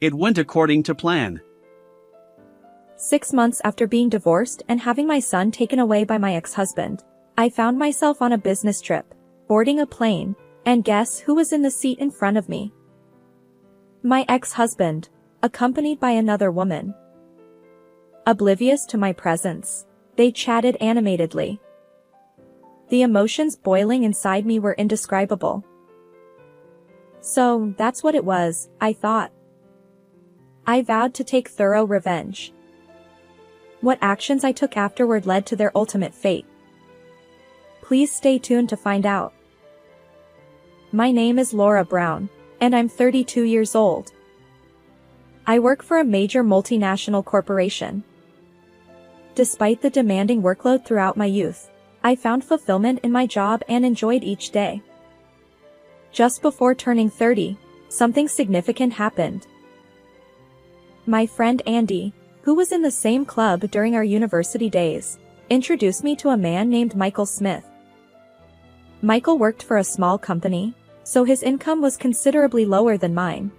It went according to plan. 6 months after being divorced and having my son taken away by my ex-husband, I found myself on a business trip, boarding a plane, and guess who was in the seat in front of me? My ex-husband, accompanied by another woman. Oblivious to my presence, they chatted animatedly. The emotions boiling inside me were indescribable. So, that's what it was, I thought. I vowed to take thorough revenge. What actions I took afterward led to their ultimate fate. Please stay tuned to find out. My name is Laura Brown, and I'm 32 years old. I work for a major multinational corporation. Despite the demanding workload throughout my youth, I found fulfillment in my job and enjoyed each day. Just before turning 30, something significant happened. My friend Andy, who was in the same club during our university days, introduced me to a man named Michael Smith. Michael worked for a small company, so his income was considerably lower than mine.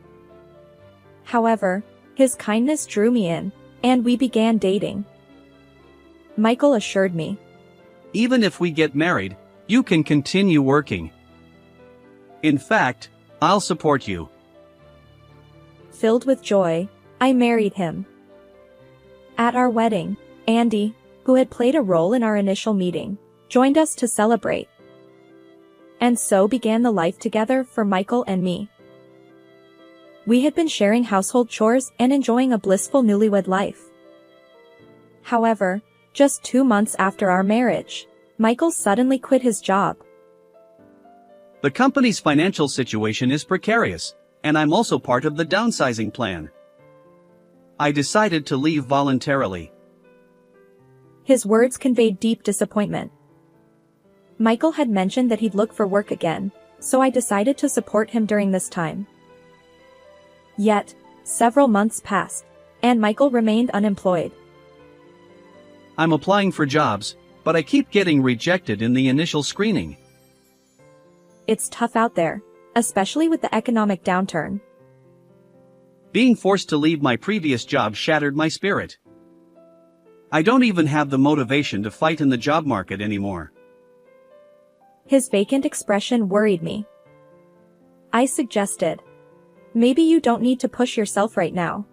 However, his kindness drew me in, and we began dating. Michael assured me, "Even if we get married, you can continue working. In fact, I'll support you." Filled with joy, I married him. At our wedding, Andy, who had played a role in our initial meeting, joined us to celebrate. And so began the life together for Michael and me. We had been sharing household chores and enjoying a blissful newlywed life. However, just 2 months after our marriage, Michael suddenly quit his job. The company's financial situation is precarious, and I'm also part of the downsizing plan. I decided to leave voluntarily. His words conveyed deep disappointment. Michael had mentioned that he'd look for work again, so I decided to support him during this time. Yet, several months passed, and Michael remained unemployed. I'm applying for jobs, but I keep getting rejected in the initial screening. It's tough out there, especially with the economic downturn. Being forced to leave my previous job shattered my spirit. I don't even have the motivation to fight in the job market anymore. His vacant expression worried me. I suggested, "Maybe you don't need to push yourself right now.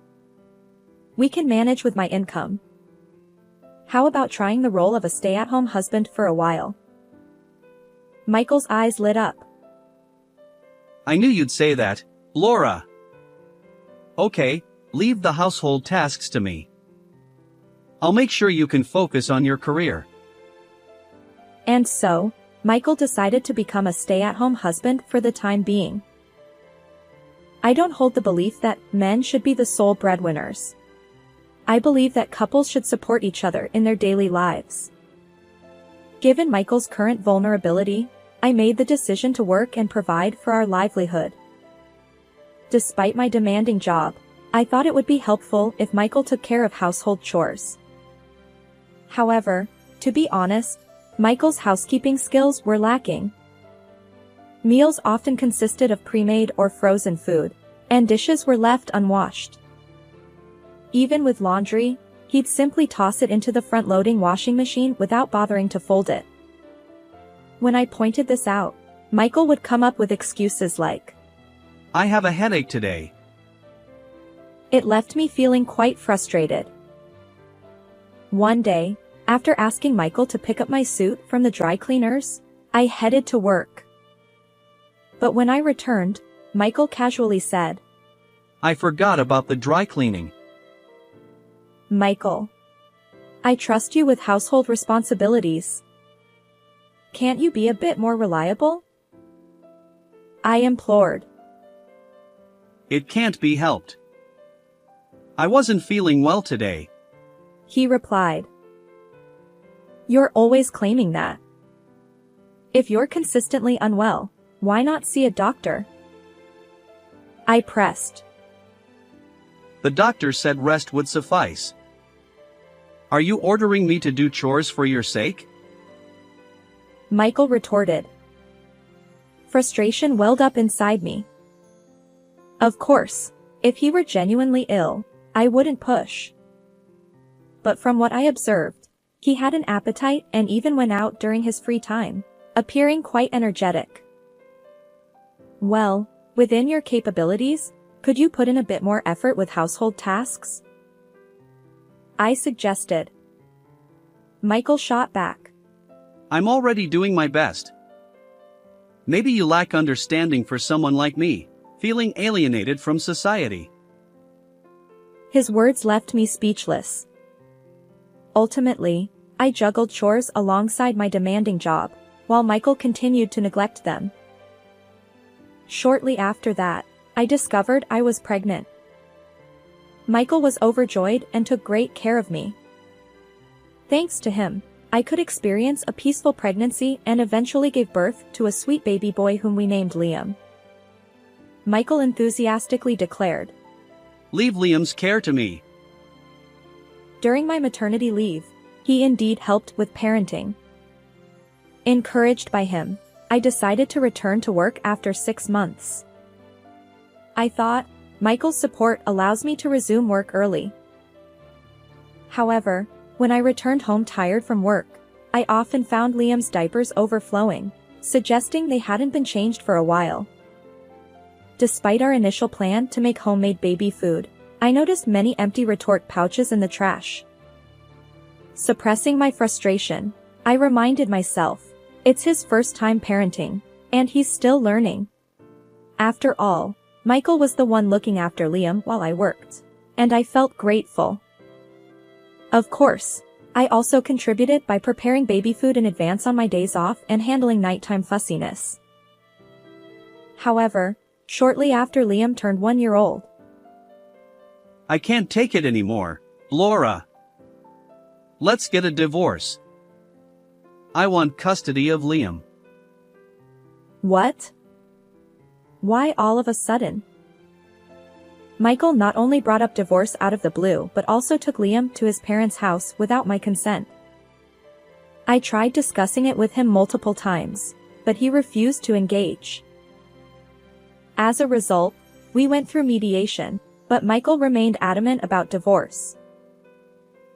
We can manage with my income. How about trying the role of a stay-at-home husband for a while?" Michael's eyes lit up. I knew you'd say that, Laura. Okay, leave the household tasks to me. I'll make sure you can focus on your career. And so, Michael decided to become a stay-at-home husband for the time being. I don't hold the belief that men should be the sole breadwinners. I believe that couples should support each other in their daily lives. Given Michael's current vulnerability, I made the decision to work and provide for our livelihood. Despite my demanding job, I thought it would be helpful if Michael took care of household chores. However, to be honest, Michael's housekeeping skills were lacking. Meals often consisted of pre-made or frozen food, and dishes were left unwashed. Even with laundry, he'd simply toss it into the front-loading washing machine without bothering to fold it. When I pointed this out, Michael would come up with excuses like, "I have a headache today." It left me feeling quite frustrated. One day, after asking Michael to pick up my suit from the dry cleaners, I headed to work. But when I returned, Michael casually said, "I forgot about the dry cleaning." "Michael, I trust you with household responsibilities. Can't you be a bit more reliable?" I implored. "It can't be helped. I wasn't feeling well today." He replied, "You're always claiming that. If you're consistently unwell, why not see a doctor?" I pressed. The doctor said rest would suffice. Are you ordering me to do chores for your sake? Michael retorted. Frustration welled up inside me. Of course, If he were genuinely ill, I wouldn't push. But from what I observed, he had an appetite and even went out during his free time, appearing quite energetic. Well, within your capabilities, could you put in a bit more effort with household tasks? I suggested. Michael shot back. I'm already doing my best. Maybe you lack understanding for someone like me, feeling alienated from society. His words left me speechless. Ultimately, I juggled chores alongside my demanding job, while Michael continued to neglect them. Shortly after that, I discovered I was pregnant. Michael was overjoyed and took great care of me. Thanks to him, I could experience a peaceful pregnancy and eventually gave birth to a sweet baby boy whom we named Liam. Michael enthusiastically declared, Leave Liam's care to me. During my maternity leave, he indeed helped with parenting. Encouraged by him, I decided to return to work after 6 months. I thought, Michael's support allows me to resume work early. However, when I returned home tired from work, I often found Liam's diapers overflowing, suggesting they hadn't been changed for a while. Despite our initial plan to make homemade baby food, I noticed many empty retort pouches in the trash. Suppressing my frustration, I reminded myself, it's his first time parenting, and he's still learning. After all, Michael was the one looking after Liam while I worked, and I felt grateful. Of course, I also contributed by preparing baby food in advance on my days off and handling nighttime fussiness. However, shortly after Liam turned 1 year old, I can't take it anymore, Laura. Let's get a divorce. I want custody of Liam. What? Why all of a sudden? Michael not only brought up divorce out of the blue but also took Liam to his parents' house without my consent. I tried discussing it with him multiple times, but he refused to engage. As a result, we went through mediation, but Michael remained adamant about divorce.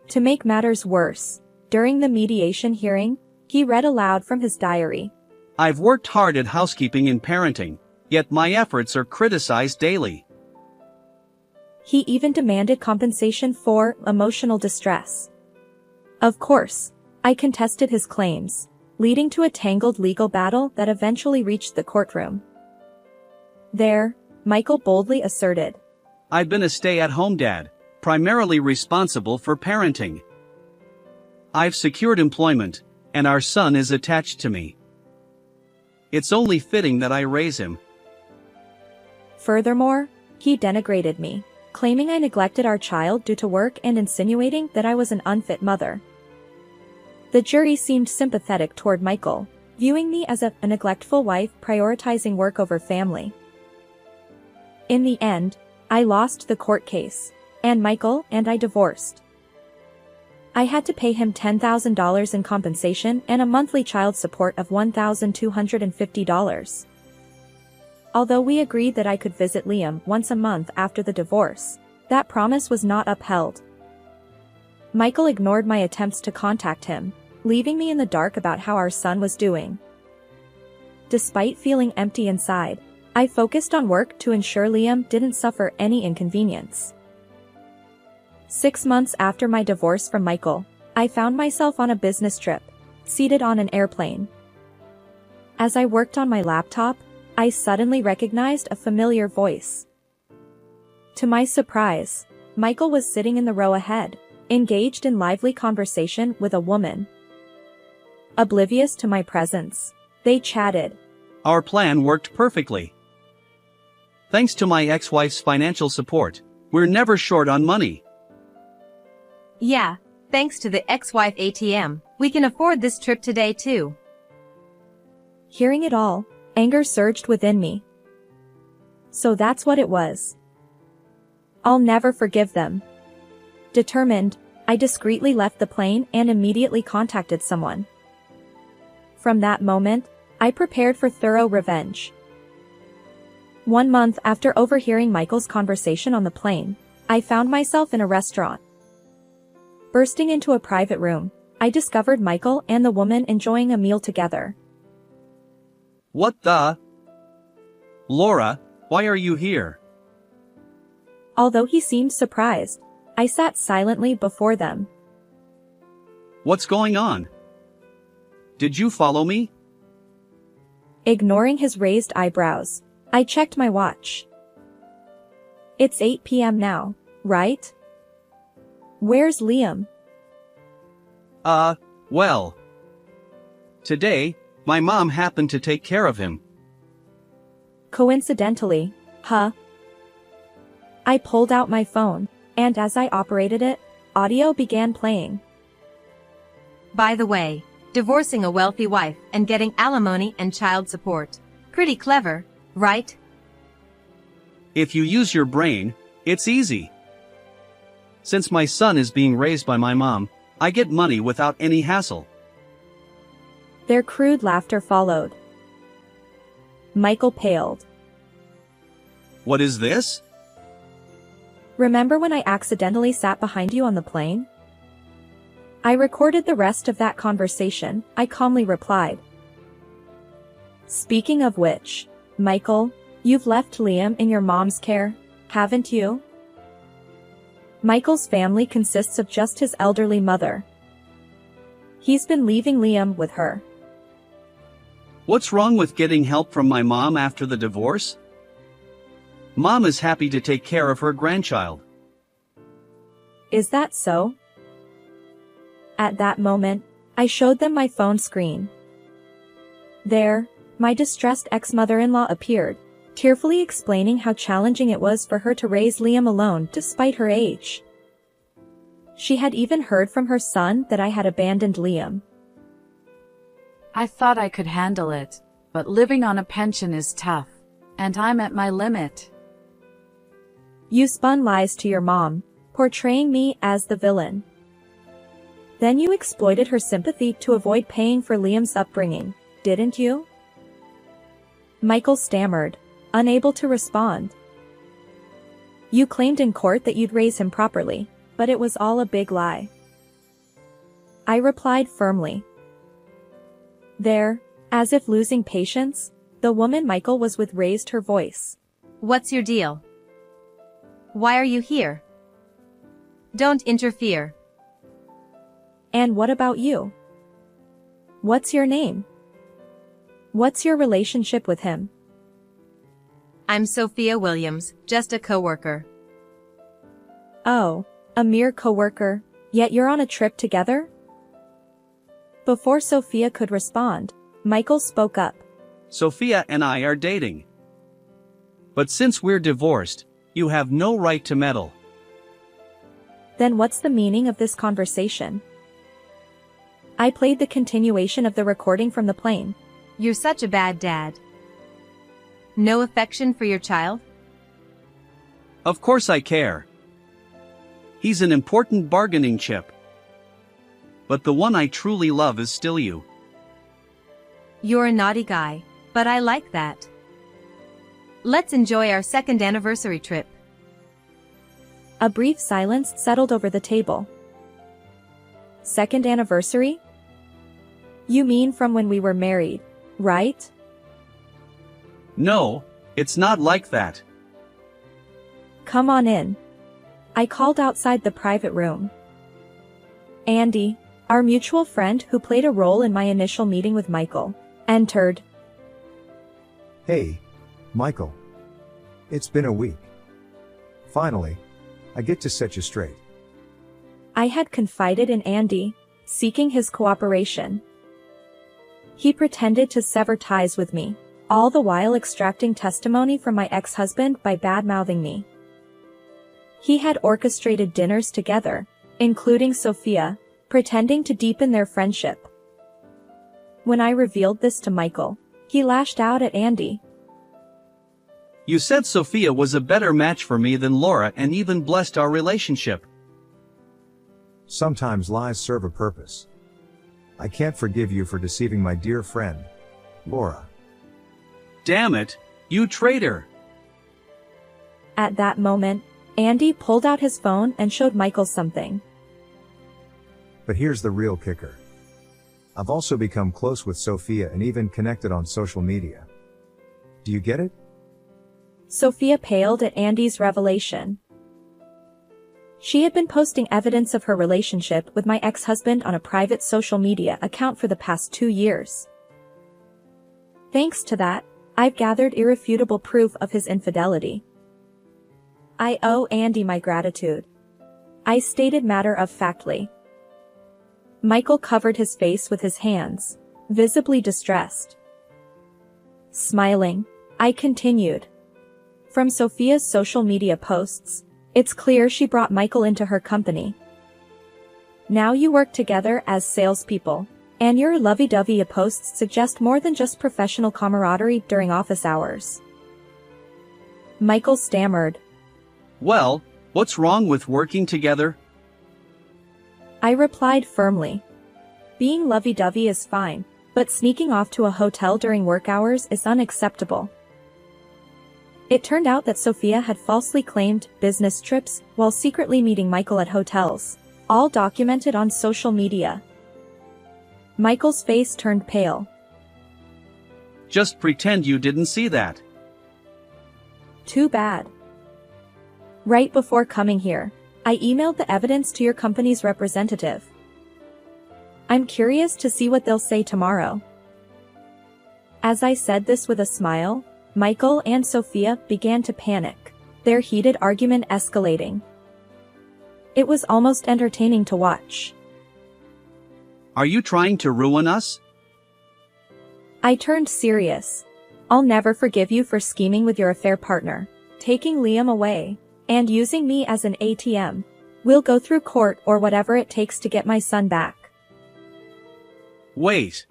To make matters worse, during the mediation hearing, he read aloud from his diary. I've worked hard at housekeeping and parenting, yet my efforts are criticized daily. He even demanded compensation for emotional distress. Of course, I contested his claims, leading to a tangled legal battle that eventually reached the courtroom. There, Michael boldly asserted, I've been a stay-at-home dad, primarily responsible for parenting. I've secured employment, and our son is attached to me. It's only fitting that I raise him. Furthermore, he denigrated me, claiming I neglected our child due to work and insinuating that I was an unfit mother. The jury seemed sympathetic toward Michael, viewing me as a neglectful wife prioritizing work over family. In the end, I lost the court case, and Michael and I divorced. I had to pay him $10,000 in compensation and a monthly child support of $1,250. Although we agreed that I could visit Liam once a month after the divorce, that promise was not upheld. Michael ignored my attempts to contact him, leaving me in the dark about how our son was doing. Despite feeling empty inside, I focused on work to ensure Liam didn't suffer any inconvenience. 6 months after my divorce from Michael, I found myself on a business trip, seated on an airplane. As I worked on my laptop, I suddenly recognized a familiar voice. To my surprise, Michael was sitting in the row ahead, engaged in lively conversation with a woman. Oblivious to my presence, they chatted. Our plan worked perfectly. Thanks to my ex-wife's financial support, we're never short on money. Yeah, thanks to the ex-wife ATM, we can afford this trip today too. Hearing it all, anger surged within me. So that's what it was. I'll never forgive them. Determined, I discreetly left the plane and immediately contacted someone. From that moment, I prepared for thorough revenge. 1 month after overhearing Michael's conversation on the plane, I found myself in a restaurant. Bursting into a private room, I discovered Michael and the woman enjoying a meal together. What the? Laura, why are you here? Although he seemed surprised, I sat silently before them. What's going on? Did you follow me? Ignoring his raised eyebrows, I checked my watch. It's 8 p.m. now, right? Where's Liam? Well. Today, my mom happened to take care of him. Coincidentally, huh? I pulled out my phone, and as I operated it, audio began playing. By the way, divorcing a wealthy wife and getting alimony and child support. Pretty clever, right? If you use your brain, it's easy. Since my son is being raised by my mom, I get money without any hassle. Their crude laughter followed. Michael paled. What is this? Remember when I accidentally sat behind you on the plane? I recorded the rest of that conversation, I calmly replied. Speaking of which, Michael, you've left Liam in your mom's care, haven't you? Michael's family consists of just his elderly mother. He's been leaving Liam with her. What's wrong with getting help from my mom after the divorce? Mom is happy to take care of her grandchild. Is that so? At that moment, I showed them my phone screen. There, my distressed ex-mother-in-law appeared, tearfully explaining how challenging it was for her to raise Liam alone despite her age. She had even heard from her son that I had abandoned Liam. I thought I could handle it, but living on a pension is tough, and I'm at my limit. You spun lies to your mom, portraying me as the villain. Then you exploited her sympathy to avoid paying for Liam's upbringing, didn't you? Michael stammered, unable to respond. You claimed in court that you'd raise him properly, but it was all a big lie. I replied firmly. There, as if losing patience, the woman Michael was with raised her voice. What's your deal? Why are you here? Don't interfere. And what about you? What's your name? What's your relationship with him? I'm Sophia Williams, just a coworker. Oh, a mere coworker, yet you're on a trip together? Before Sophia could respond, Michael spoke up. Sophia and I are dating. But since we're divorced, you have no right to meddle. Then what's the meaning of this conversation? I played the continuation of the recording from the plane. You're such a bad dad. No affection for your child? Of course I care. He's an important bargaining chip. But the one I truly love is still you. You're a naughty guy, but I like that. Let's enjoy our second anniversary trip. A brief silence settled over the table. Second anniversary? You mean from when we were married, right? No, it's not like that. Come on in. I called outside the private room. Andy, our mutual friend who played a role in my initial meeting with Michael, entered. Hey, Michael. It's been a week. Finally, I get to set you straight. I had confided in Andy, seeking his cooperation. He pretended to sever ties with me, all the while extracting testimony from my ex-husband by bad-mouthing me. He had orchestrated dinners together, including Sophia, pretending to deepen their friendship. When I revealed this to Michael, he lashed out at Andy. You said Sophia was a better match for me than Laura and even blessed our relationship. Sometimes lies serve a purpose. I can't forgive you for deceiving my dear friend, Laura. Damn it, you traitor! At that moment, Andy pulled out his phone and showed Michael something. But here's the real kicker. I've also become close with Sophia and even connected on social media. Do you get it? Sophia paled at Andy's revelation. She had been posting evidence of her relationship with my ex-husband on a private social media account for the past 2 years. Thanks to that, I've gathered irrefutable proof of his infidelity. I owe Andy my gratitude. I stated matter-of-factly. Michael covered his face with his hands, visibly distressed. Smiling, I continued. From Sophia's social media posts, it's clear she brought Michael into her company. Now you work together as salespeople, and your lovey-dovey posts suggest more than just professional camaraderie during office hours. Michael stammered. Well, what's wrong with working together? I replied firmly. Being lovey-dovey is fine, but sneaking off to a hotel during work hours is unacceptable. It turned out that Sophia had falsely claimed business trips while secretly meeting Michael at hotels, all documented on social media. Michael's face turned pale. Just pretend you didn't see that. Too bad. Right before coming here, I emailed the evidence to your company's representative. I'm curious to see what they'll say tomorrow. As I said this with a smile, Michael and Sophia began to panic, their heated argument escalating. It was almost entertaining to watch. Are you trying to ruin us? I turned serious. I'll never forgive you for scheming with your affair partner, taking Liam away, and using me as an ATM. We'll go through court or whatever it takes to get my son back. Wait.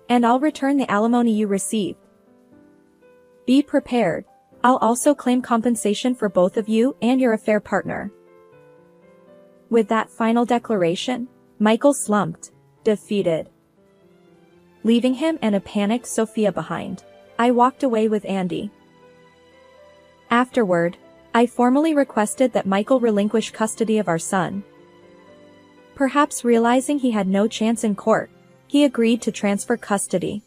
And I'll return the alimony you received. Be prepared. I'll also claim compensation for both of you and your affair partner. With that final declaration, Michael slumped, defeated. Leaving him and a panicked Sophia behind, I walked away with Andy. Afterward, I formally requested that Michael relinquish custody of our son. Perhaps realizing he had no chance in court, he agreed to transfer custody.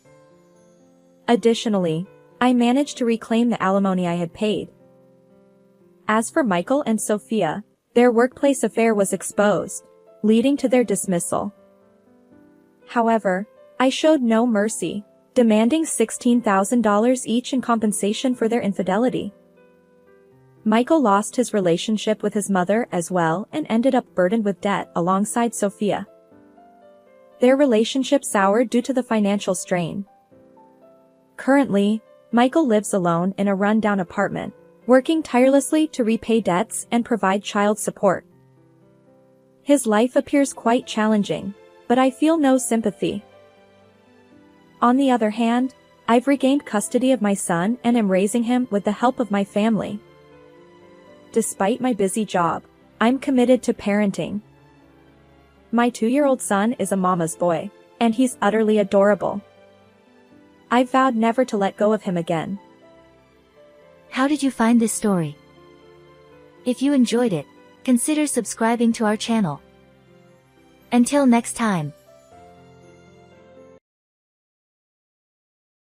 Additionally, I managed to reclaim the alimony I had paid. As for Michael and Sophia, their workplace affair was exposed, leading to their dismissal. However, I showed no mercy, demanding $16,000 each in compensation for their infidelity. Michael lost his relationship with his mother as well and ended up burdened with debt alongside Sophia. Their relationship soured due to the financial strain. Currently, Michael lives alone in a run-down apartment, working tirelessly to repay debts and provide child support. His life appears quite challenging, but I feel no sympathy. On the other hand, I've regained custody of my son and am raising him with the help of my family. Despite my busy job, I'm committed to parenting. My 2-year-old son is a mama's boy, and he's utterly adorable. I vowed never to let go of him again. How did you find this story? If you enjoyed it, consider subscribing to our channel. Until next time.